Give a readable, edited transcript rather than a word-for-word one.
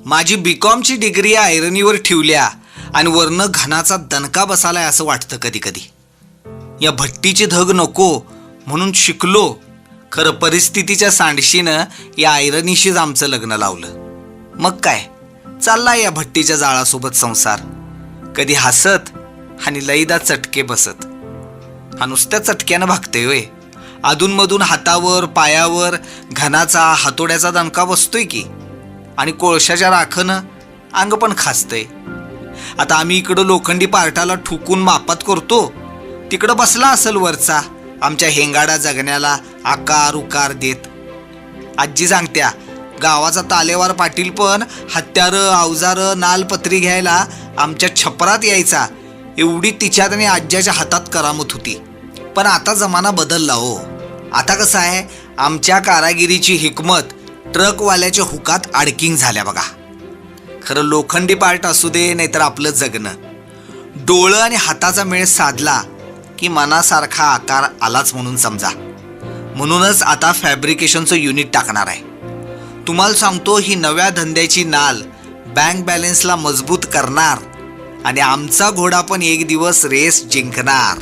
माझी बीकॉमची डिग्री आयरनीवर ठेवल्या आणि वरनं घनाचा दणका बसालाय असं वाटतं कधी कधी. या भट्टीची धग नको म्हणून शिकलो. खरं परिस्थितीच्या सांडशीनं या आयरनीशीच आमचं लग्न लावलं. मग काय चाललाय या भट्टीच्या जाळासोबत संसार. कधी हसत आणि लईदा चटके बसत. हा नुसत्या चटक्यानं भागतोय होय. अधूनमधून हातावर पायावर घनाचा हातोड्याचा दणका बसतोय की. आणि कोळशाच्या राखनं अंग पण खासतंय. आता आम्ही इकडं लोखंडी पार्टाला ठुकून मापात करतो, तिकडं बसला असेल वरचा आमच्या हेंगाडा जगण्याला आकार उकार देत. आजी सांगत्या गावाचा तालेवार पाटील पण हत्यारं अवजारं नालपत्री घ्यायला आमच्या छपरात यायचा. एवढी तिच्यात आणि आज्याच्या हातात करामत होती. पण आता जमाना बदलला हो. आता कसं आहे, आमच्या कारागिरीची हिकमत ट्रकवाल्याच्या हुकात आडकिंग झाल्या बघा. खरं लोखंडी पार्ट असू दे नाहीतर आपलं जगणं, डोळं आणि हाताचा मेळ साधला की मनासारखा आकार आलाच म्हणून समजा. म्हणूनच आता फॅब्रिकेशनचं युनिट टाकणार आहे. तुम्हाला सांगतो, ही नव्या धंद्याची नाल बँक बॅलन्सला मजबूत करणार आणि आमचा घोडा पण एक दिवस रेस जिंकणार.